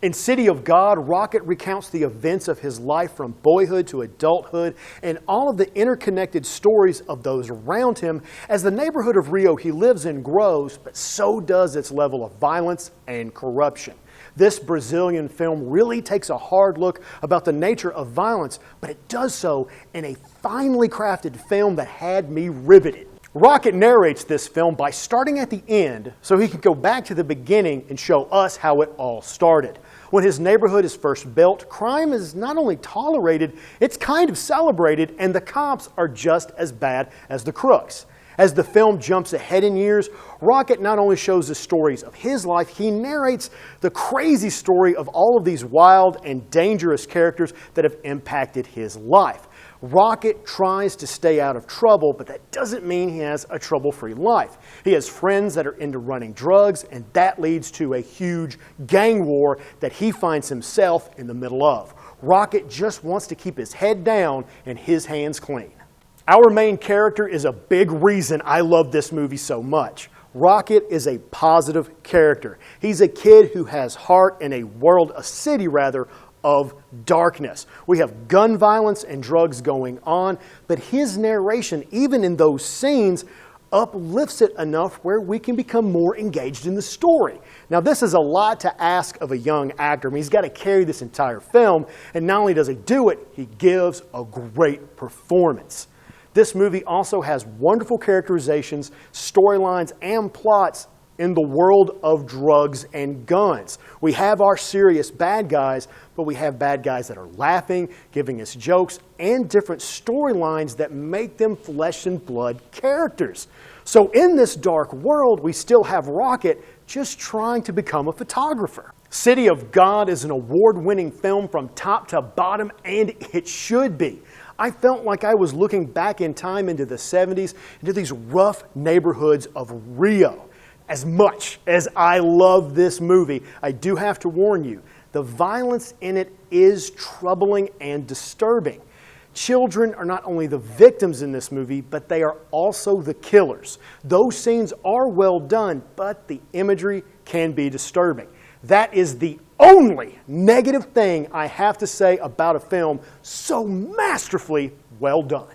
In City of God, Rocket recounts the events of his life from boyhood to adulthood and all of the interconnected stories of those around him. As the neighborhood of Rio he lives in grows, but so does its level of violence and corruption. This Brazilian film really takes a hard look about the nature of violence, but it does so in a finely crafted film that had me riveted. Rocket narrates this film by starting at the end so he can go back to the beginning and show us how it all started. When his neighborhood is first built, crime is not only tolerated, it's kind of celebrated, and the cops are just as bad as the crooks. As the film jumps ahead in years, Rocket not only shows the stories of his life, he narrates the crazy story of all of these wild and dangerous characters that have impacted his life. Rocket tries to stay out of trouble, but that doesn't mean he has a trouble-free life. He has friends that are into running drugs, and that leads to a huge gang war that he finds himself in the middle of. Rocket just wants to keep his head down and his hands clean. Our main character is a big reason I love this movie so much. Rocket is a positive character. He's a kid who has heart in a city of darkness. We have gun violence and drugs going on, but his narration, even in those scenes, uplifts it enough where we can become more engaged in the story. Now, this is a lot to ask of a young actor. I mean, he's got to carry this entire film, and not only does he do it, he gives a great performance. This movie also has wonderful characterizations, storylines, and plots in the world of drugs and guns. We have our serious bad guys, but we have bad guys that are laughing, giving us jokes, and different storylines that make them flesh and blood characters. So in this dark world, we still have Rocket just trying to become a photographer. City of God is an award-winning film from top to bottom, and it should be. I felt like I was looking back in time into the 70s, into these rough neighborhoods of Rio. As much as I love this movie, I do have to warn you, the violence in it is troubling and disturbing. Children are not only the victims in this movie, but they are also the killers. Those scenes are well done, but the imagery can be disturbing. That is the only negative thing I have to say about a film so masterfully well done.